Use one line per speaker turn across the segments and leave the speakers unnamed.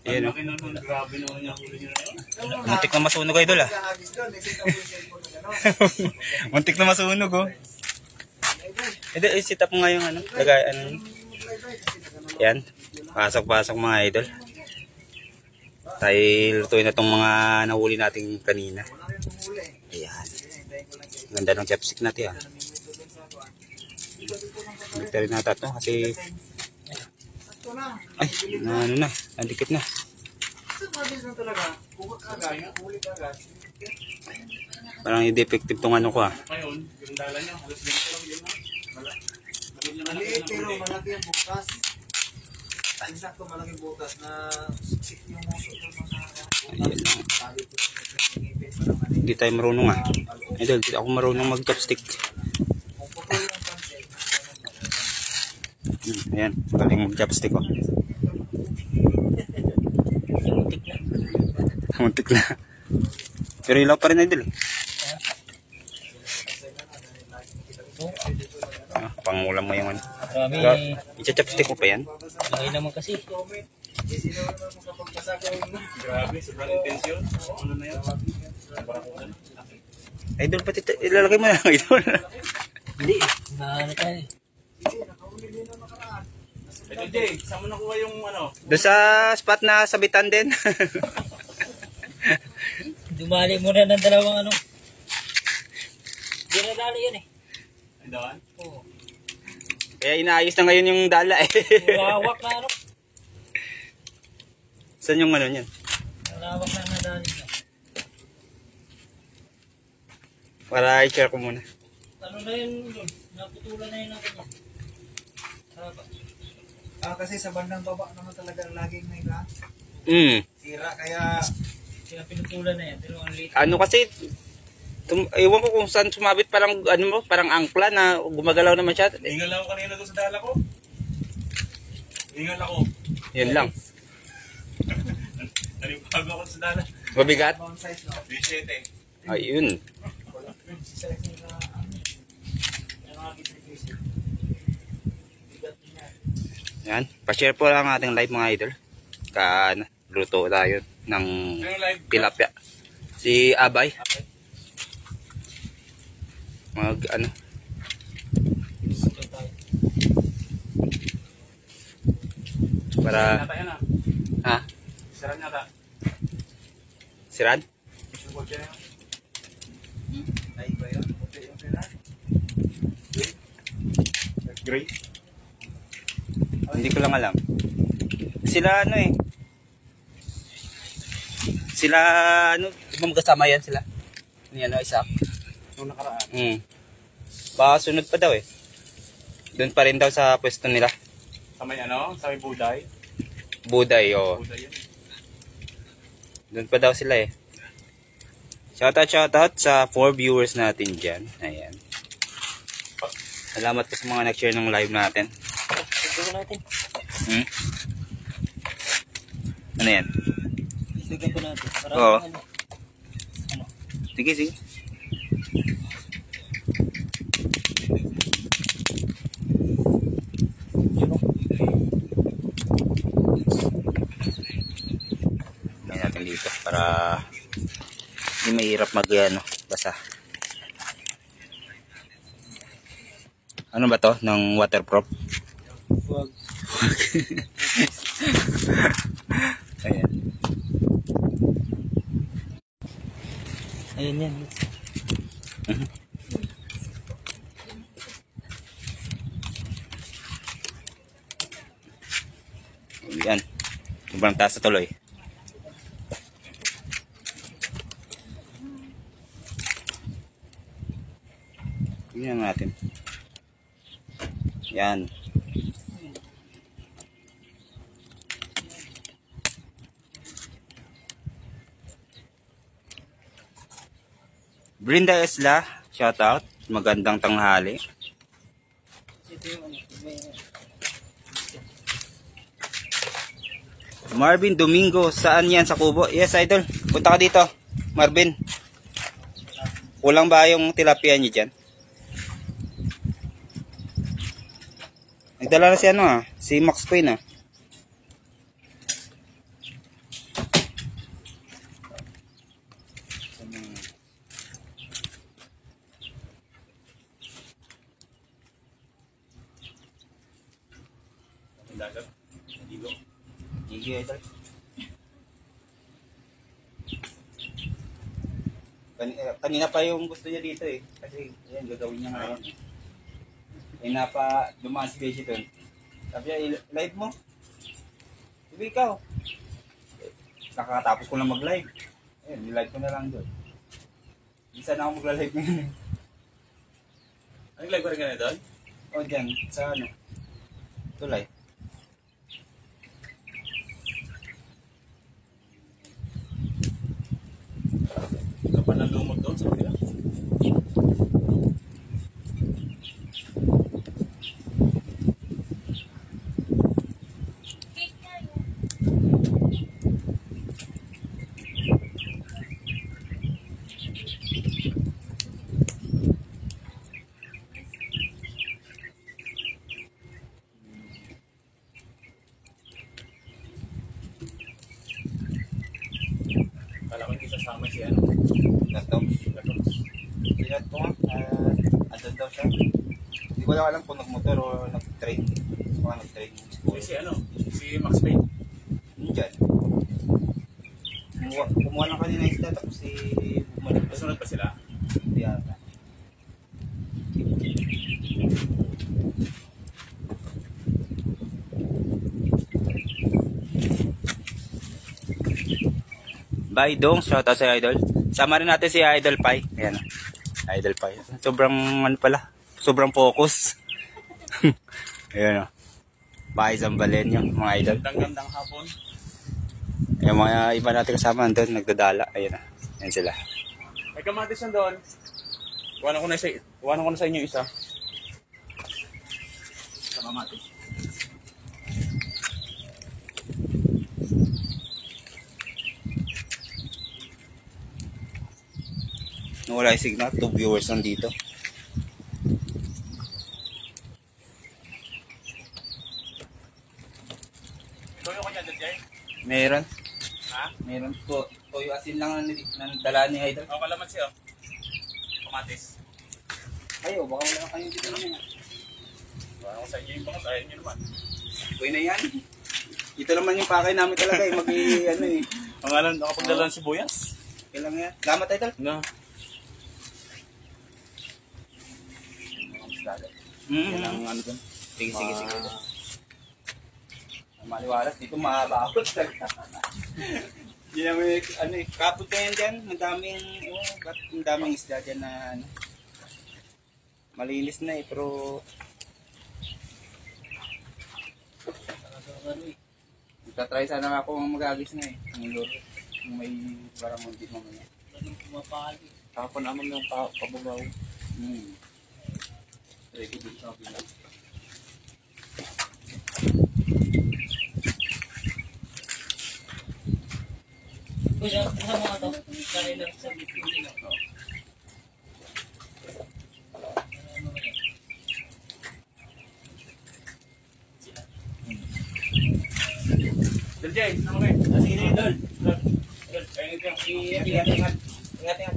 Ayan, oh. Muntik na masunog, idol, ah. Muntik na masunog, oh. Idol, i-sit up nga yung ano. Lagay, ano. Yan. Pasok-pasok mga idol. Tayo lutuin na itong mga nahuli natin kanina. Ayan. Ganda ng chopstick natin, ah. Balik rin natin ito kasi ay, ano na, nandikit na. Parang i-defective tong ano ko, ah.
Maliit pero malaki ang bukas. Sakto malaking bukas na siksik yung muso ng mga.
Hindi tayo marunong, ah. Idol, hindi ako marunong mag-chopstick. Ayan, galing mag-chopstick ko. Muntik na. Pero ilaw pa rin, idol, eh. Ah, pangulam mo yung ano. I-chopstick mo pa yan?
Lagay naman kasi.
Grabe, sobrang intensyon. Ano na yan?
Idol, pati ilalagay mo na lang, idol.
Hindi, ano tayo.
Ito, Jay, saan mo nakuha yung ano?
Doon sa spot na sabitan din.
Dumali muna ng dalawang ano. Hindi na dali yun, eh.
Ay, doon?
Oo.
Kaya inaayos na ngayon yung dala, eh.
Malawak na ano.
Saan yung ano yan?
Malawak na nadali na.
Para i-share ko muna.
Ano na yun doon? Naputulan na yun ako niya.
Kasi sa bandang baba naman talaga laging may lahat. Sira kaya
Kaya pinutulan na yan. Pero ang late.
Ano kasi, ewan ko kung saan sumabit parang, ano mo, parang angkla na gumagalaw naman siya.
Hingal ako kanina doon sa dala ko. Hingal ako.
Yun lang.
Nalipago ako sa dala.
Mabigat?
bone size no.
17.
Ayun.
Size nila
Yan. Pa-share po lang ating live mga idol. Luto tayo ng
Ano live?
tilapia. Si Abay. Ano. Para,
Nata yan ah.
ha?
Sarap nata.
Siran?
Support yan ah.
ay ba yun? Okay yung pera.
Gray.
Hindi ko lang alam. Sila ano eh. Sila ano, di ba magkasama yan sila? Ni ano, Isaac?
Nung nakaraan.
Baka sunod pa daw eh. Doon pa rin daw sa pwesto nila.
Sa may ano? Sa may buday.
Buday, oh.
Buday yan.
Doon pa daw sila eh. Shoutout sa 4 viewers natin dyan. Ayan. Salamat po sa mga nag-share ng live natin.
Siguro natin.
Ano yan?
Siguro po natin. Para
Oo.
ano.
Sige, sige. May natin dito para hindi mahirap basa. Ano ba to? Ng waterproof?
Wag.
Ayan.
Ayun yan.
Ayan. Sobrang taas na tuloy. Tingnan natin. Yan. Brinda Esla, shout out. Magandang tanghali.
Ito yung ano.
Marvin Domingo, saan yan sa Kubo? Yes, idol. Punta ka dito, Marvin. Kulang ba yung tilapia niyo dyan? Nagdala na si si Max Payne
Dagat. Digo.
Gigi idol. Kanina pa yung gusto niya dito eh. Kasi yan, gagawin niya ngayon. Kanina pa dumaan si Beshi doon. Sabi niya, live mo. Sabi ikaw. Nakakatapos ko lang mag-live. Ayun, nilive ko na lang doon. Isa na ako magla-live ngayon.
Anong live ka rin ka na doon?
O dyan, sa ano? Tulay.
Kapan ang lumot doon sa kanila? Kala ko hindi sasama si ano.
Laptops. Pinat ko nga. Andun daw siya. Hindi ko lang alam kung nagmotor o nag-train. Baka nag-train.
Si ano? Si Max Payne.
Diyan. Kumuha lang kanina isda tapos si bumalik pa
Kasunod pa sila?
yata. Bye dong, shout out sa Idol. Sama rin natin si Idol Pai. Ayan. Idol Pai. Sobrang ano pala, sobrang focus. Ayan o. Pai Zambalenyo, mga idol.
Gandang hapon.
Yung mga iba natin kasama doon, nagdadala. Ayan o. Ayan sila.
May kamatis na doon. Kuhanan ko na sa inyo isa. Sa kamatis.
Wala yung signal, 2 viewers nandito.
Tuyo ko niyan, Jay.
Meron.
Ha?
Meron po. Toyo asin lang ang dala ni Idol.
Ako kalaman siya. Kamatis.
Ayo, baka wala kayong dito naman.
Kuhanan ko sa inyo yung bangus. Ayaw nyo naman.
Uy na yan. Ito naman yung pakay namin talaga eh. Ano eh.
Pangalan, nakapagdalan si Buyas.
Kailang yan. Salamat Idol.
Na. Yan ang ano doon.
Sige. Maliwalas dito mabakot talaga. Hindi naman ano eh. Kapot na yan dyan. Ang daming isda dyan na ano. Malinis na eh. Pero magta-try sana ako mag-agis na eh. Ang luro. Kung may baramundi mamaya.
Pumapali.
Tapon naman ng pababaw.
Ready din sa akin lang.
Uy, sa mga to. Kaya lang sa bitin sila.
Jay, ano kayo?
Sige na, Idol.
Ingat.
Ingat.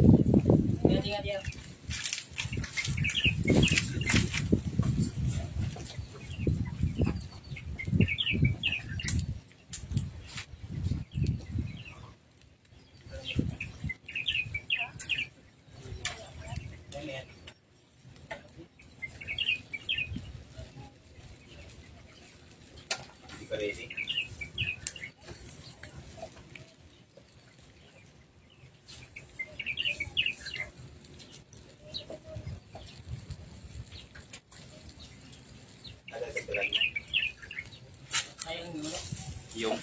Hindi ka ready?
Sayang yun, no?
Yung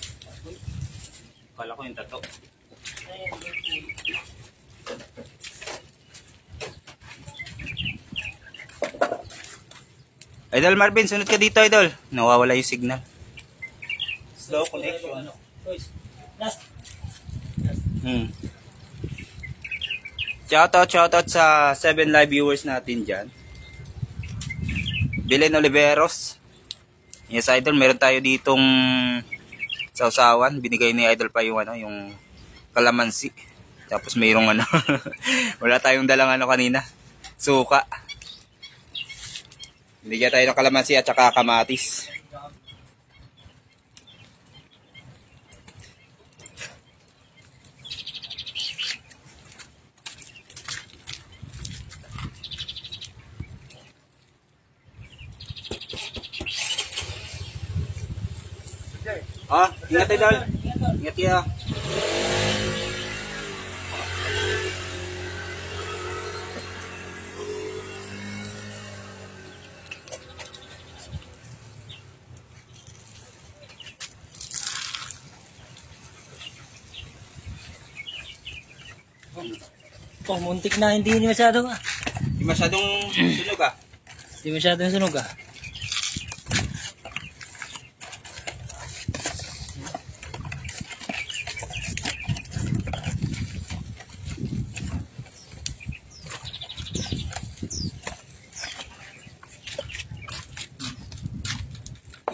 kala ko yung tato.
Sayang yun.
Idol Marvin, sunod ka dito Idol. Nawawala yung signal. Slow
Ano?
connection.
Uy, last.
Shoutout sa 7 live viewers natin dyan. Belen Oliveros. Yes Idol, meron tayo ditong sausawan. Binigay ni Idol pa yung yung kalamansi. Tapos mayroong wala tayong dalang kanina. Suka. Binigyan tayo ng kalamansi at saka kamatis. Ah, ingat idol. Ingat ya.
Oh, muntik na, hindi masyado ah.
Di masyadong sunog ah.
Hindi masyadong sunog ah.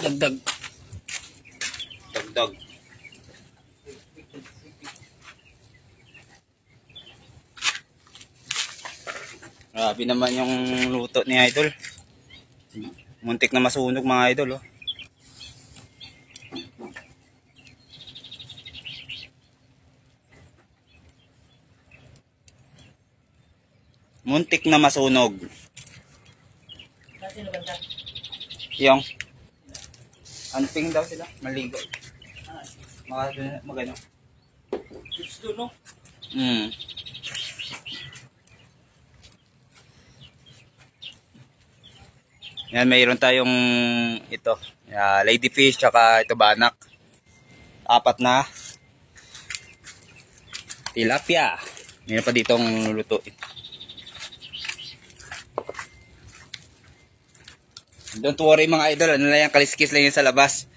Dagdag.
Dagdag. Grabe naman yung luto ni Idol. Muntik na masunog mga idol oh. Muntik na masunog.
Sino banda?
Yung anping daw sila, maligo. Magano.
Gusto no?
Yan, mayroon tayong ito, ladyfish, tsaka ito banak. 4 na tilapia. Mayroon pa ditong lulutuin. Don't worry mga idol, ano lang yan, kaliskis lang yun sa labas.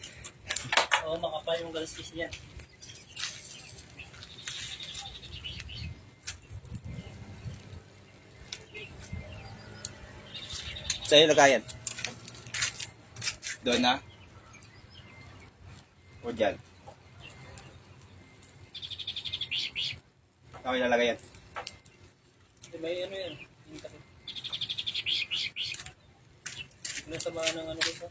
Oo, makapal yung galaskis niya.
Sa'yo lagayan. Doon na. O dyan. Sa'yo lalagay yan.
May ano yan. Yung takip. Nasama ng ano dito.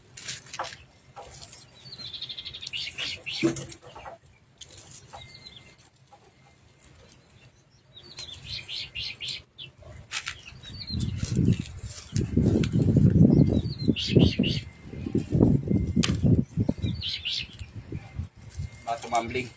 Tumambling.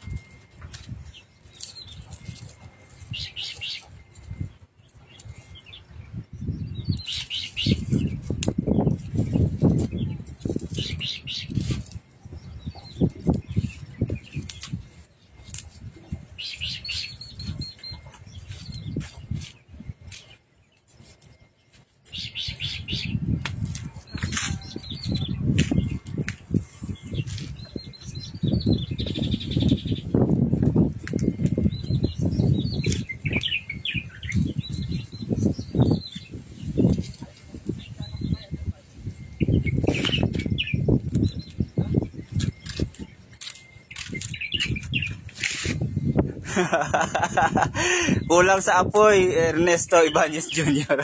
Kulang sa apoy, Ernesto Ibanez Jr.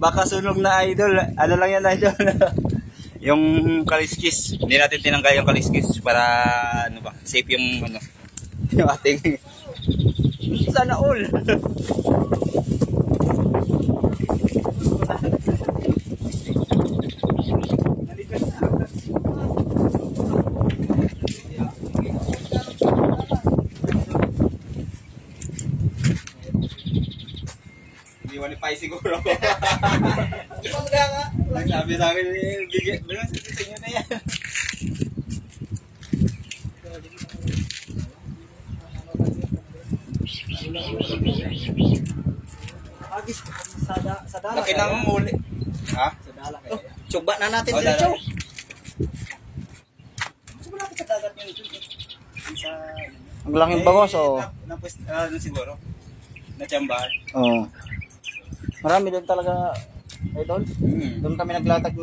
Baka sunog na idol. Ano lang yan idol? Yung kaliskis. Hindi natin tinanggal yung kaliskis para ano ba, safe yung ano, yung ating sana all. Iwanipay siguro. Sabi sa akin, bigyan sa inyo na yan.
Agis sa dala.
Laki ng muli. Ha?
Sa dala kaya. Tsuba na natin diretso. Tsuba natin sa dagat yun. Sa
Ang laking bangos, oh.
Ano siguro? Natsambahan.
Oo. Marami doon talaga, idol. Doon kami naglatag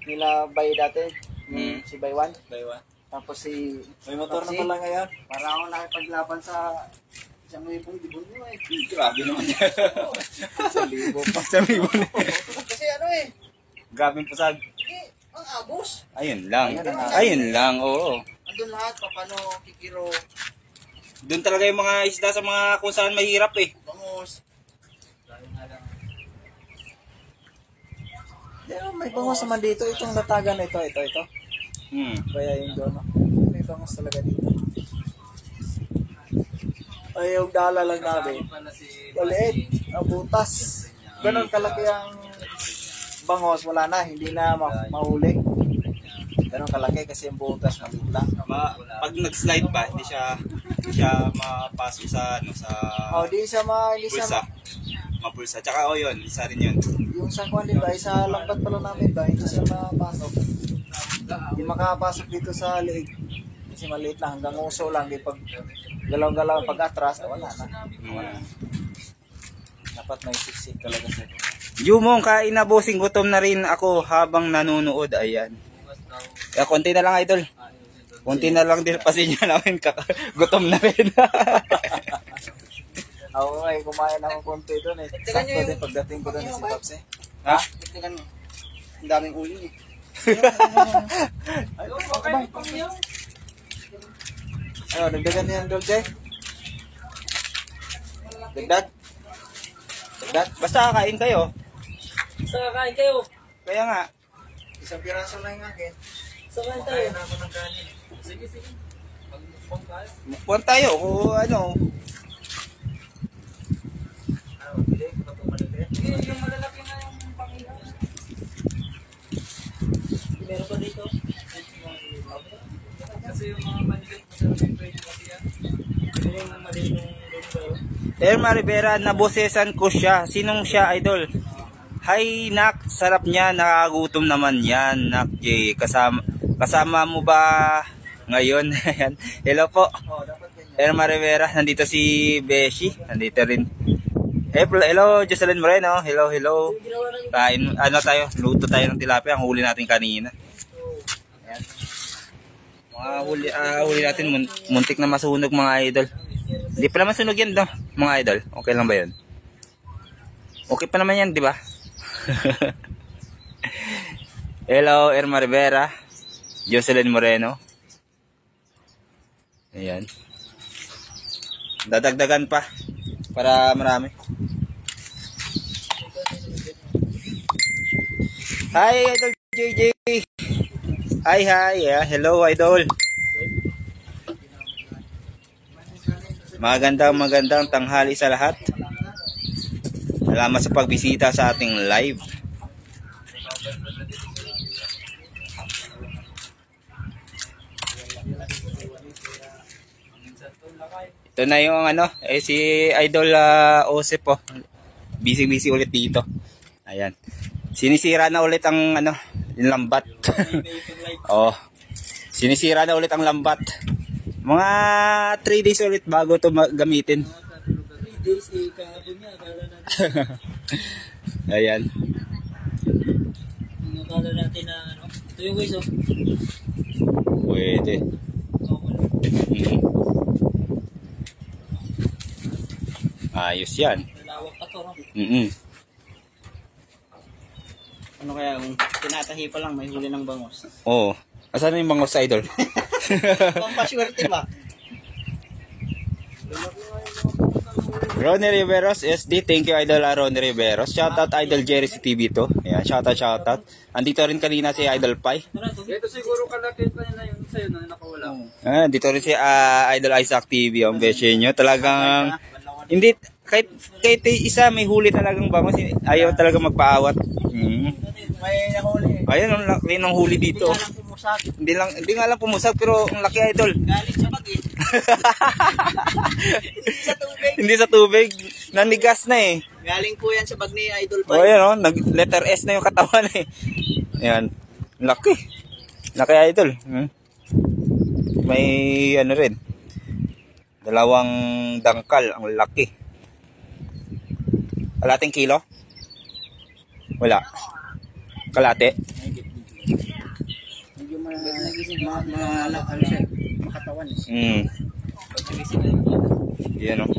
nila Bay dati. Si Baywan.
Baywan.
Tapos si
may motor na pala ngayon.
para ako nakipaglaban sa isang libong libon nyo eh.
Grabe naman yan.
Isang libo pa.
Isang libo na.
Kasi ano eh,
Grabing pasag.
ang abos.
Ayun lang. Ayun lang, oo.
Andun lahat, papano, kikiro,
Doon talaga yung mga isda sa mga kung saan mahirap eh.
bangus.
May bangos naman dito. Itong latagan na ito. Kaya yung doon. May bangos talaga dito. Ay, yung dala lang namin. Maliit. Ang butas. Ganon kalaki ang bangos. Wala na. Hindi na mahuli. Ganon kalaki kasi yung butas maliit lang.
Pag nag-slide ba, hindi siya mapasok sa
Oh, di siya
bulsa. Mapulsa. Tsaka yun, isa rin yun.
yung sangkuan din ba, sa lambat pala namin ba, hindi siya mapasok. Hindi makapasok dito sa liig. Kasi maliit lang, hanggang uso lang. Di pag galaw-galaw, pag atras, wala na. Dapat may siksik talaga siya.
Jumong, kain na bossing, gutom na rin ako habang nanonood. Ayan. Kaya konti na lang, idol. Konti na lang din pasinyo namin. Gutom na rin.
Ako ay kumain ako konti doon eh. Sakto din pagdating ko doon si Pops eh.
Ha?
Tignan mo. Ang daming ulo eh. Ay, ano, dagdagan niyan, Dolce? Dagdag? Dagdag?
Basta kakain kayo.
Basta kakain kayo.
Kaya nga.
Isang piraso lang yung akin.
Basta kain tayo.
Kaya na ako ng kanin.
Sige, sige. Magmukbang tayo.
Mukbang tayo kung ano.
Ano, bili? Matumalagay?
Yung malalaki na yung pangilaw. Meron pa dito. Kasi yung mga maliit masarap yung pwede kasi yan. Yung maliit yung
Irma Rivera, nabosesan ko siya. Sinong siya, idol? Hi, Nak. Sarap niya. Nakagutom naman yan, Nak J. Kasama mo ba ngayon? Hello po. Irma Rivera. Nandito si Beshi. Nandito rin. Hello, Jocelyn Moreno. Hello, hello. Kain, ano tayo? Luto tayo ng tilapia. Ang huli natin kanina. Ayan. Mga huli natin. Muntik na masunog, mga idol. Hindi pa naman sunog yan, no? Mga idol. Okay lang ba yun? Okay pa naman yan, di ba? Hello, Irma Rivera. Jocelyn Moreno. Ayan. Dadagdagan pa. Para marami. Hi, Idol JJ. Hi, hi. Yeah, hello, Idol. Magandang tanghali sa lahat. Salamat sa pagbisita sa ating live. Ito na yung ano, si Idol Osep po. Busy ulit dito. Ayan. Sinisira na ulit ang ano, yung lambat. Oh. Sinisira na ulit ang lambat. Mga 3 days ulit bago ito gamitin.
3 days eh, kahapon niya, akala natin.
Ayan.
Akala natin na ano. Ito yung guys, oh.
Pwede. Ayos yan.
Malawak pa to, no?
Ano kaya kung tinatahi pa lang may huli ng bangos?
Oo. Asan yung bangos, Idol?
Pampaswerte ba?
Ronnie Riveros SD, thank you Idol Ronnie Riveros. Shoutout Idol Jerry si TV to. Ayan, shoutout. Andito rin kanina si Idol Pai.
Ito siguro kalapit pa na yung sa'yo na nakawala.
Dito rin si Idol Isaac TV, ang besyo nyo. Talagang, hindi, kahit isa may huli talagang bangos. Ayaw talaga magpaawat.
May nahuli.
Ayun, ang laki ng huli dito. Hindi nga lang pumusag, pero ang laki, Idol.
Galing sa bag eh. Sa tubig.
Hindi sa tubig, nanigas na eh.
Galing po yan sa bag ni Idol
O
Pai.
ayan o, letter S na yung katawan eh. Ayan, laki. Laki, Idol. May ano rin, 2 dangkal, ang laki. Kalating kilo? Wala. Kalate?
Medyo makatawan eh.
Yan o.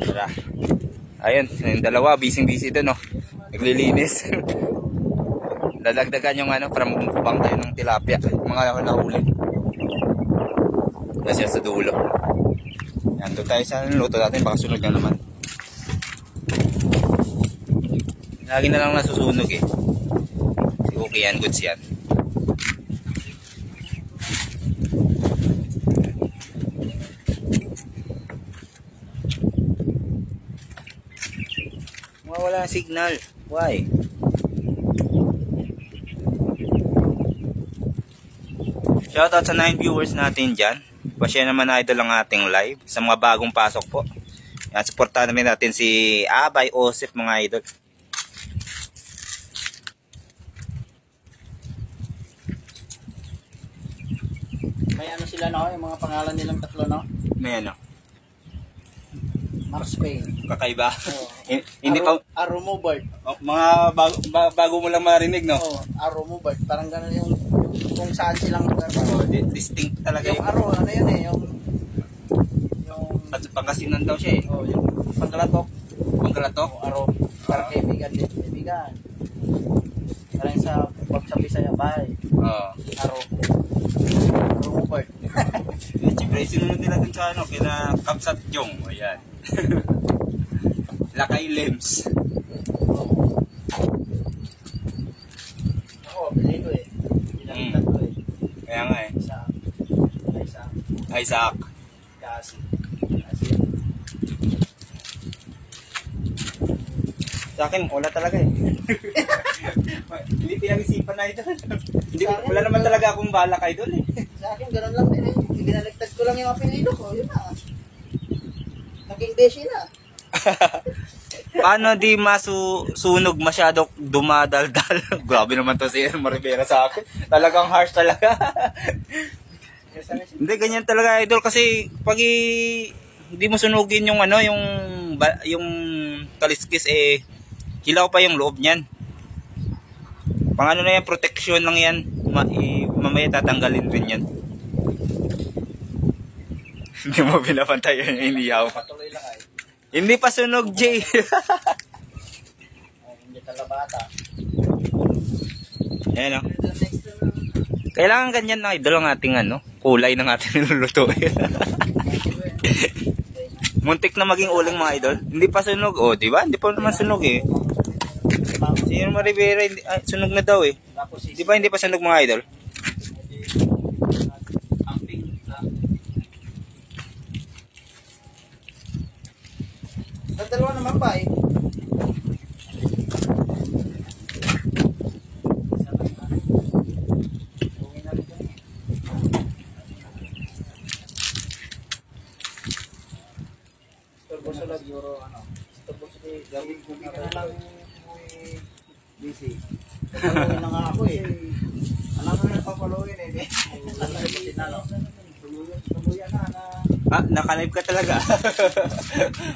Tara. Ayun, yung 2, busy doon o. Naglilinis. Dadagdagan yung ano, para magmukbang tayo ng tilapia. Mga nahuli. Kasi sa dulo. Yan, doon tayo sa luto natin, baka sunog na naman. Lagi na lang nasusunog eh. Okay yan, goods yan. Wala ang signal. Why? Shoutout sa 9 viewers natin dyan. Pa-share naman na idol ang ating live. Sa mga bagong pasok po. Yan, supportahan namin natin si Abay Osip mga idol.
May ano sila no, yung mga pangalan nilang tatlo no?
May ano,
Max Payne.
kakaiba.
Oh.
Hindi pa,
Arrow Mobile.
mga bago mo lang marinig, no?
Oh, Arrow Mobile. Parang gano'n yung kung saan silang lugar ba.
Oh, distinct talaga
Yung
yung
Arrow, ano yun eh, yung
Pangasinan daw siya eh.
oh, yung Pangkalatok.
Pangkalatok.
Oh, Arrow. Parang kaibigan din. Kaibigan. Parang sa Bisaya bahay.
Oo.
Arrow. Arrow Mobile.
Siyempre, sinunod nila dun sa ano, kina Kapsat Jong. Ayan. Lakay Lems.
Ako, apelido eh. Pinalitan ko eh.
Kaya nga eh. Isaac.
Kasi.
Sa akin, wala talaga eh. Hindi pinag-isipan na ito. Hindi, wala naman talaga akong balak idol eh.
Sa akin, ganun lang din eh. Binaligtad ko lang yung apelido ko. Yun na. Naging beshi na.
Paano di masunog masyado dumadaldal? Grabe naman to si Elmo Rivera sa akin. Talagang harsh talaga. Hindi, ganyan talaga idol kasi pag hindi mo sunugin yung ano, yung taliskis eh, hilaw pa yung loob niyan. Pang ano na yan, protection lang yan. Mamaya tatanggalin rin yan. Hindi mo pinapantayan yung inihaw.
Patuloy lang ay.
Hindi pa sunog, Jay.
Hindi talaga bata.
Ayan o. Kailangan ganyan na idol ang ating ano, kulay ng ating nilulutuin. Muntik na maging uling mga idol. Hindi pa sunog. O, di ba? Hindi pa naman sunog eh. Si Elmo Rivera, sunog na daw eh. Di ba hindi pa sunog mga idol?
Sa dalawa naman pa eh. Siguro ano, gawin ko na lang busy. Papaluin na nga ako eh. Alam ko na papaluin eh. Tuluyan na.
Naka-live ka talaga.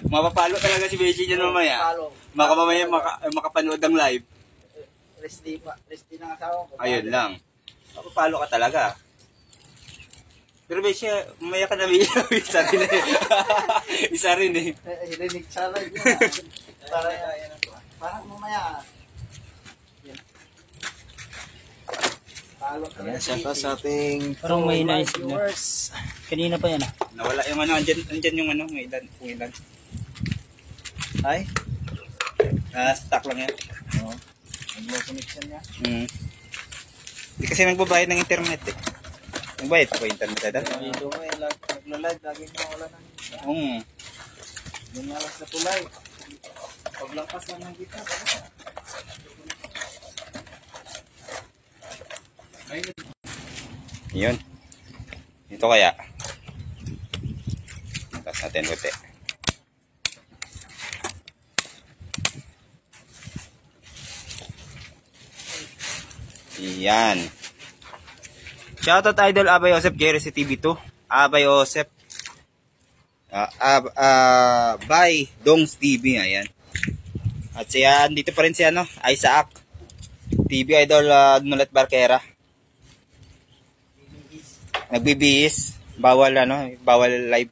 Mapapalo talaga si Beshi dyan mamaya. Baka mamaya makapanood ng live.
Resti ng asawa ko.
Ayun lang. Mapapalo ka talaga. Pero Beshi, mamaya ka na isa rin eh. Isa rin eh.
Rinig sa live yun. Parang mamaya. Ayan, shout out sa ating
Parang may nice
viewers.
Kanina pa yan ah.
Nawala yung ano, andyan yung ano, ng ilan.
Ay?
Stuck lang yan.
Oo. Nag-low connection niya.
Hindi kasi nagbabayad ng internet eh. Nagbayad pa ko internet dad?
Dito mo eh, nagla-live, lagi nyo wala ng yung alas na tulay. Paglangkas lang ng kita.
Yun. Ito kaya. Tapos natin buti. Yan. Shoutout idol Abay Osep, JRC TV2. Abay Osep. By Dongs TV. Ayan. At siya, dito pa rin siya, no? Isaac TV idol Nulat Barquera. Nagbibihis. Bawal ano, bawal live.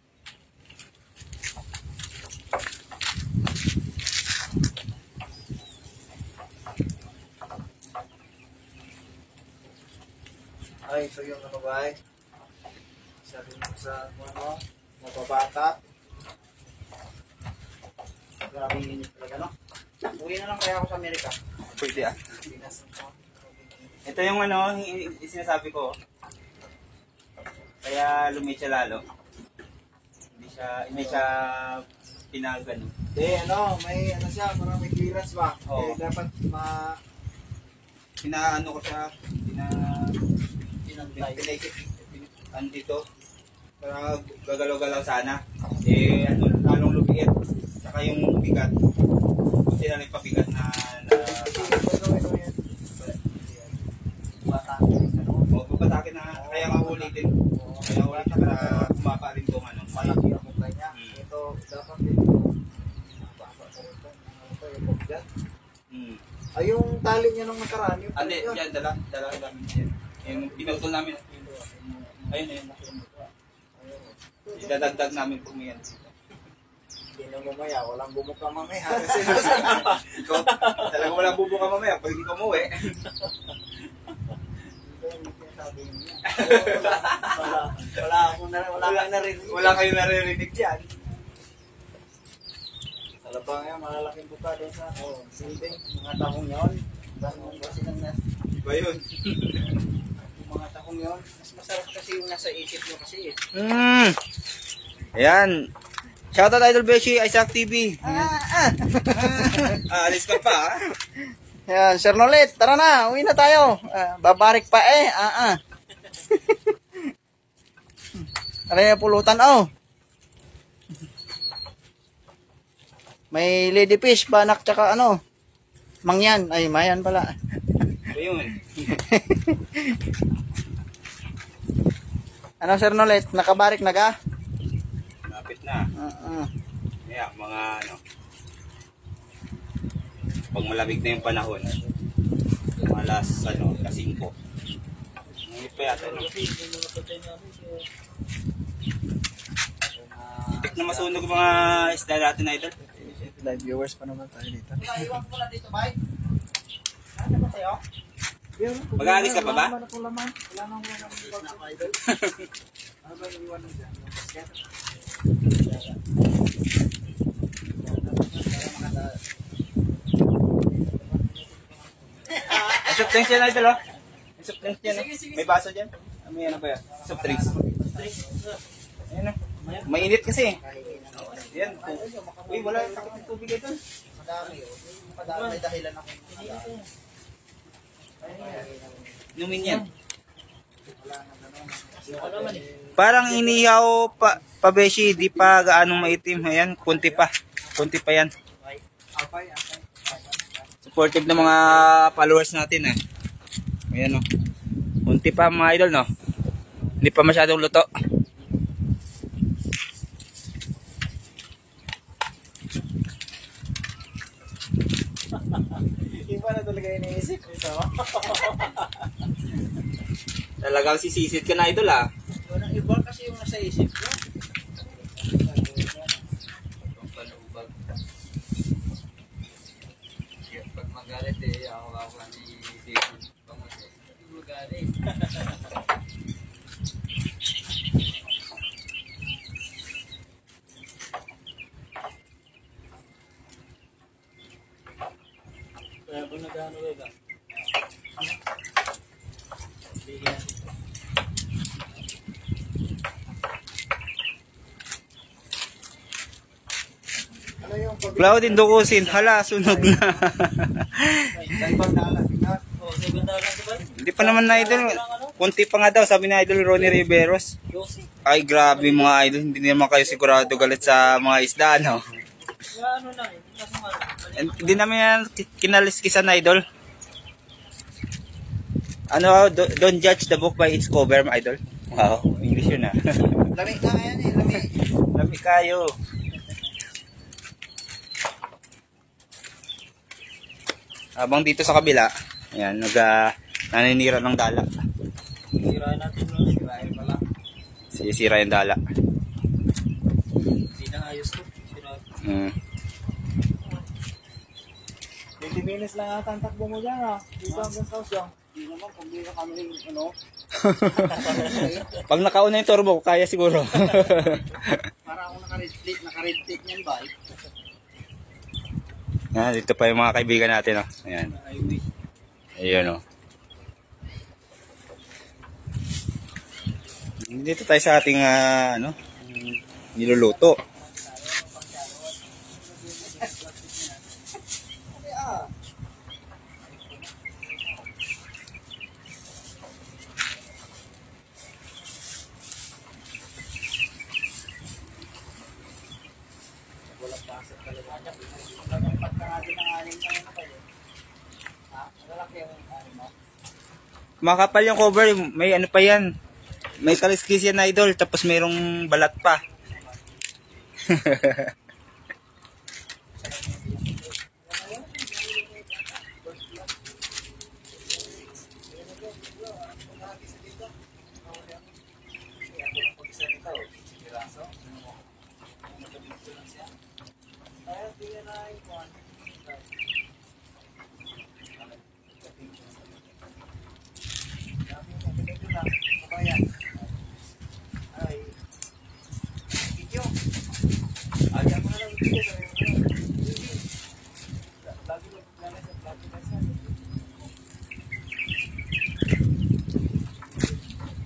Ay, ito yung ano ba eh. Sabi mo sa ano, mababata. Grabe yung init talaga, no? Uwi na lang kaya ako sa Amerika.
Pwede ah. Ito yung ano, sinasabi ko. Kaya lumit siya lalo. Hindi siya pinagano.
May ano siya, parang may clearance ba?
Oo.
Dapat
Pinaano ko siya, pinagkit dito. Para gagalaw-galaw sana. Lalong lumiit. Saka yung bigat. Kasi na nagpabigat na pupatakin na kaya ulitin. Kaya ulitin para kumapa rin itong ano.
malaki ang mukha niya. Ito, dapat dito. Ay, yung tali niya nung nakaraan. Yung
Ande, yan, dala namin yan. Yung pinutol namin. Ayun, ayun. Idadagdag namin kung yan.
Hindi na mamaya, walang bumuka mamaya.
Ikaw, talaga walang bubuka mamaya pag hindi ka umuwi. Wala kayong naririnig dyan.
Talabang yan, malalaking buka doon sa building. Mga tahong yun. Ganun kasi nang
Iba yun.
yung mga tahong yun. Mas masarap kasi yung nasa isip nyo kasi eh.
Ayan. Shoutout Idol Beshi, Isaac TV. Alis ka pa, ha?
Yan, Sir Nolet, tara na, uwi na tayo. Babarik pa eh. Ano yung pulutan, oh. May ladyfish, banak, tsaka ano. Mangyan, ay mayan pala.
Iba yun.
Ano Sir Nolet, nakabarik na ka?
Lapit na. Kaya, mga ano. Pag malamig na yung panahon, mga alas 5. Ngunit pa yata, no? Itik na masunog mga isda natin, Idol.
Live viewers pa naman tayo dito.
Iwan ko lang dito, bye. Ano ba sa'yo?
Mag-aalis ka pa ba?
Wala nang idol. Ano ba yung iwan mo dyan?
Soft drinks yan, Idol, oh. Soft drinks yan, oh. May baso dyan. May ano ba yan? Soft drinks. Ayan, oh. Mainit kasi. Yan. Uy, wala. Takot ng tubig ito.
Madami, oh. Madami, may dahilan ako.
Inumin yan. Parang inihaw pa beshi, di pa gaanong maitim. Ayan, kunti pa. Kunti pa yan. Supportive ng mga followers natin, eh. Ayan, oh. Kunti pa mga idol, no? Hindi pa masyadong luto.
Iba na talaga iniisip ito.
Talagang sisisit ka na, idol, ah.
Iba kasi yung nasa isip ko.
Pag magalit eh, ako ni David. Pag magalit.
Kaya po nag-ano ba?
Ano yung pag-
Cloud Indukusin, hala, sunog na.
sa ibang dalan?
Oh, sa ganda lang ba?
Hindi pa naman na, idol. Kunti pa nga daw, sabi ni Idol Ronnie Riveros.
Yosi.
Ay, grabe mga idol. Hindi naman kayo sigurado galit sa mga isda, no?
Kaya ano na eh. Kaso nga.
Hindi namin yan kinaliskisan, idol. Ano, don't judge the book by its cover, idol. Wow, English yun, ah.
Lami na yan eh, lami.
Lami kayo. Habang dito sa kabila, ayan, naninira ng dala.
Sirain natin no. Sirain pala.
Sisira yung dala.
Hindi na ayos to. Sirain.
20 minutes lang ata ang takbo mo dyan ah. Dito hanggang sa Usyong. Hindi naman, kung di na kami ano.
Pag nakauna yung turbo, kaya siguro.
Para ako naka-red plate niyan ba?
Yan, dito pa yung mga kaibigan natin, oh. Ayan. Ayan, oh. Dito tayo sa ating niluluto. Makapal yung cover, may ano pa yan. May kaliskis yan, idol, tapos mayroong balat pa.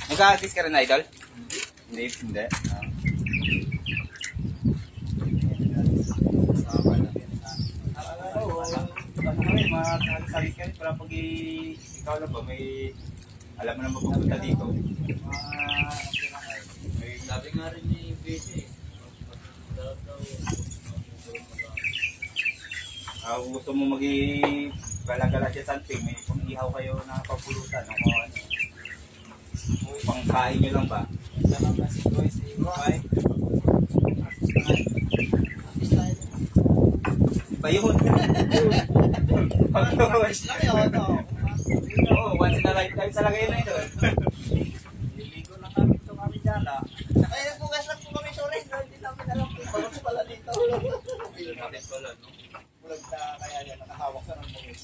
Nag-a-artist ka rin, idol? Hindi. Makakasalit ka rin para pag ikaw na ba, may alam mo na mapupunta dito.
Sabi nga rin ni Bese.
Gusto mo mag-gala-gala dyan sa Anting, may pang-ihaw kayo na papulutan. Pang-kain nyo lang ba?
Dalang na si Boy, si Boy.
Ba yun? Pag-iwas lang yun. Oo, once in a lifetime sa lagay na ito.
Liligo na kami ito kami dyan. Ay, nagbugas lang po kami, sorry. Hindi namin alam kung bagos pala dito. Bulag na kaya yan, nakahawak ka ng bagos.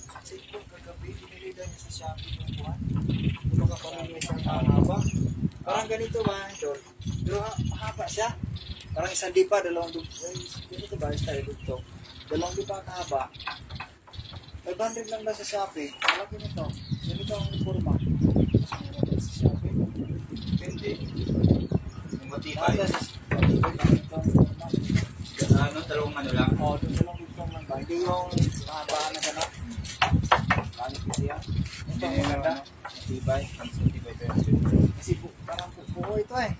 Kasi po, kagabi, binilida niya sa Shopee yung buwan. Baka pamilya siyang mahaba. Parang ganito ba, George? Pero mahaba siya. Parang isang dipa, dalawang dipa. Ganito ba, style dito? Dalawang dipa kahaba. 500 lang ba sa Shopee? Malaki nito. Ganito ang forma. Sa Shopee.
Hindi. Matibay. Dalawang ano lang?
Oo, dalawang dipa lang ba? Hindi yung mahaba na gano'n. Bakit kasi yan? Ito ang maganda. Matibay. Kasi parang buo ito eh.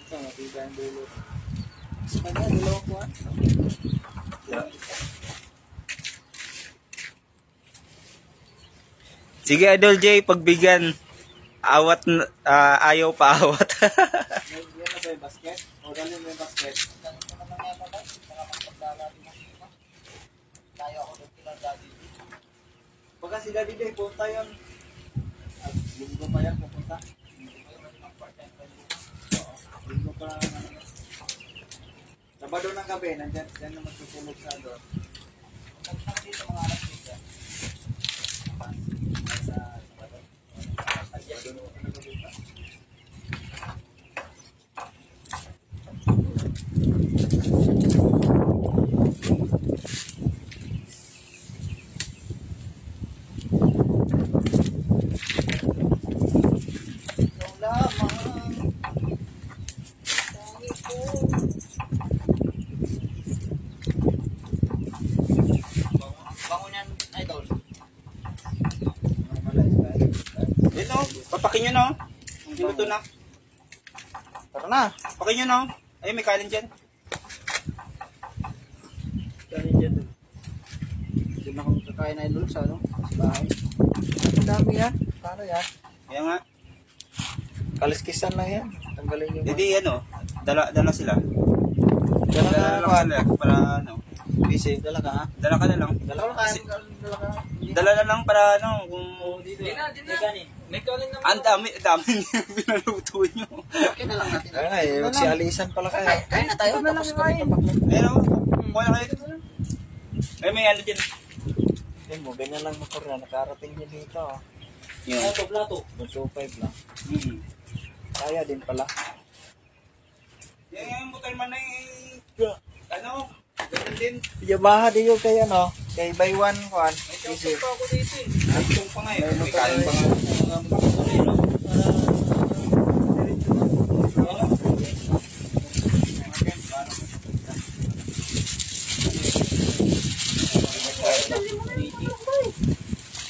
Ito, matibay ang dulo. Sa kanya, dalawang buwan.
Sige, Idol J, pagbigyan. Ayaw pa awat.
Yan na ba yung basket? O dalhin mo yung basket? Ganito naman nga ba? Nakapagpagdala din ako dito. Tayo ako doon kila Daddy D. Pagka si Daddy D, punta yun. Linggo pa yan, pupunta. Linggo pa lang naman. Sabado ng gabi, nandyan naman tutulog sa doon. Pagka dito mga anak dito. Sa Sabado. Ayan doon ako nag-ulipa.
Ito, papakin nyo na. Pinuto na.
Tara na.
Papakin nyo na. Ay, may kanin dyan.
Kanin dyan doon. Doon ako kakain na ilul sa ano? Sa bahay. Ang dami yan. Paano yan?
Kaya nga.
Kaliskisan lang yan. Tanggalin yung
Hindi, dala sila.
Dala ka
Dala para
busy. Dala ka ha?
Dala ka na lang.
Dala ka. Dala ka.
Dala na lang para kung...
Di na. May kanin naman.
Ang dami pinaluto nyo.
Okay na lang natin. Kaya nga eh, si Alisan pala kayo. Kain na tayo. Tapos kami papaklo.
Ayun o, kuha na kayo. Ay, may ano dyan.
Yan mo, ganyan lang motor na. Nakarating niya dito.
Yun.
Plato.
125 lang.
Hmm.
Kaya din pala.
Yan yung motor man ay... Ganun din.
Yamaha din yung kay ano. Kay buy one, Juan.
May pa ako dito eh.
Atong pa nga eh. May kain pa nga.
Baka magkituloy, no?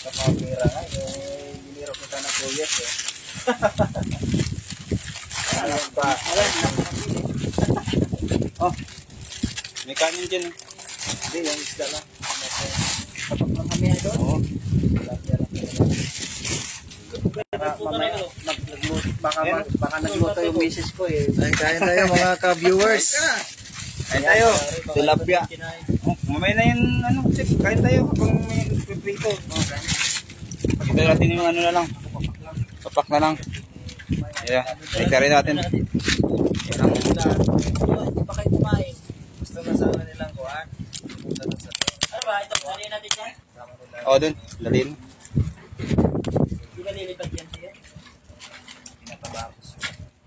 Kapapira nga, biniro kita ng 2 years eh. Alam pa.
Oh, may kanin dyan eh.
Hindi, yung isda lang.
Kapag kami doon.
Oo.
Baka nagluto yung misis ko eh. Kain tayo mga ka-viewers.
Kain tayo.
Tilapia.
Oh, mamaya na yung ano, chef. Kain tayo habang may prito. Pakita natin yung ano na lang. Papak na lang. Yeah, ika rin natin. Isang
Hindi pa kayo kumain.
Gusto kasama nilang kuhan.
Ano ba? Ito, dali natin yan?
oh, dun. Dalhin.
Hindi ba lilipat yan siya?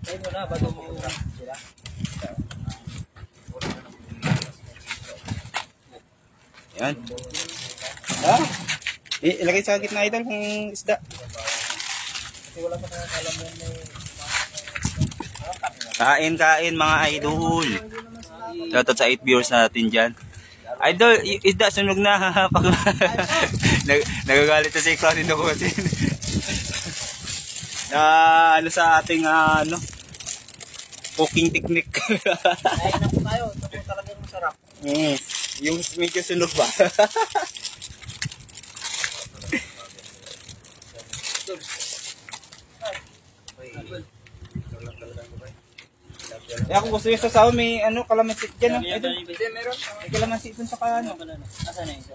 Tayo mo na, bago mo sila.
Yan. Ah, ilagay sa gitna idol kung isda. Kain mga idol. Shoutout sa 8 viewers natin dyan. Idol, isda sunog na. Nagagalit na si Ikaw nito kasi. Ano sa ating ano cooking technique.
Kain na po tayo. Ito po talagang masarap.
Yung medyo sunog ba? Kung gusto nyo sa sawa, may ano, kalamansi dyan. May kalamansi dun sa ano.
Asan na isa?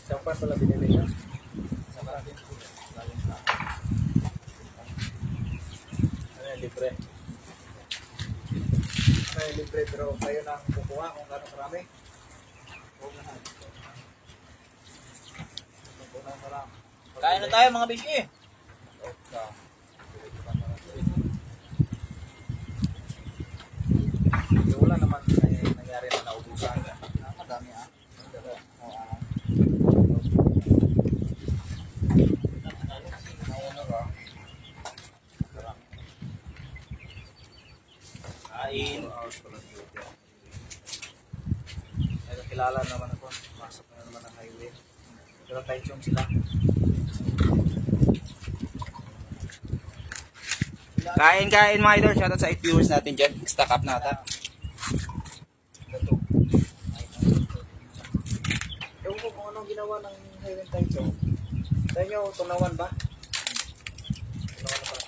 Sampan pala binili niya. Ano yung libre? Ano yung libre pero kayo na ang kukuha kung gano'ng karami? Huwag na. Kukuha na lang.
Kain na tayo mga bishi.
Wala naman nangyari na naubusan. Madami ah.
Kain.
Kilala naman ako. Pasok na naman ang highway. Pero tension sila.
Kain mga idol. Shoutout sa 8 viewers natin dyan. Stack up na ata.
Ewan ko kung anong ginawa ng highway tension. Sa inyo, tunawan ba? Tunawan na pala.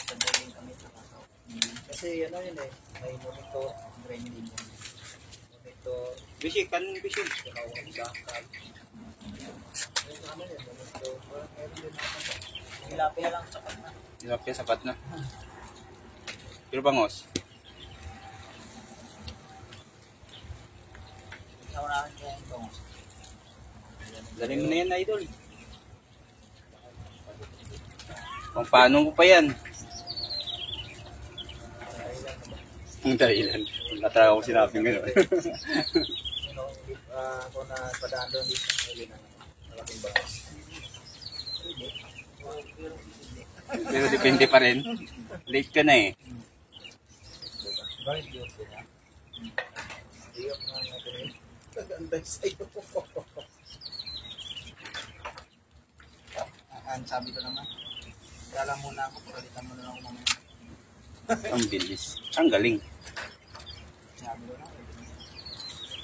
Sabihin kami sa kasaw. Kasi ano yun eh. May monitor. Training. Monitor.
Bishi, kanin bishi.
Tunawan bakal. Ano yun? Monitor. Meron din ako.
Tilapia lang sa kanya.
Tilapia sapat na. Pero bangos.
Naunahan kaya ito.
Dali mo na yan idol. Kung paano mo pa yan. Ang dahilan. Nataka ko sinabing gano'n.
Kung napadaan doon dito, huli na malaking bahas.
Pero depende pa rin. Late ka na eh.
Bakit yun sila? Iyok nga natin eh. Nagantay sa'yo. Ang sabi ko naman, kala muna ako, pagalitan mo na lang ako mamaya.
Ang bilis. Ang galing.
Sabi ko na,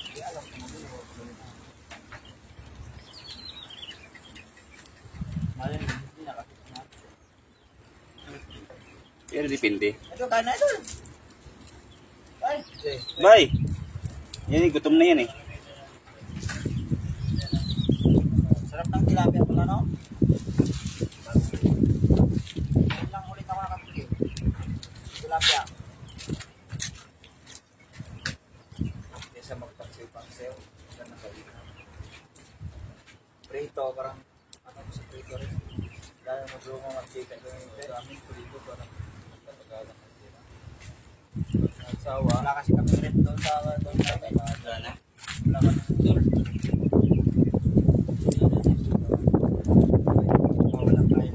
hindi alam ko naman ako.
Malin, hindi nakakit na.
Pero depende.
Ito, kain na ito. Ay,
Bye! Yan eh, gutom na yan eh.
sarap ng tilapia pala, no? Ngayon lang ulit ako nakapili. Tilapia.
Kesa magpangsil-pangsil. sa'yo. Ganda ka dito. Prito, parang ano ko sa prito rin. Dahil mag-lumang mag-chicken ko yung daming prito, parang tatagalan ng tira. Nagsawa. Wala kasi kami rin doon sa
Wala na.
wala ka ng tour. Wala tayo.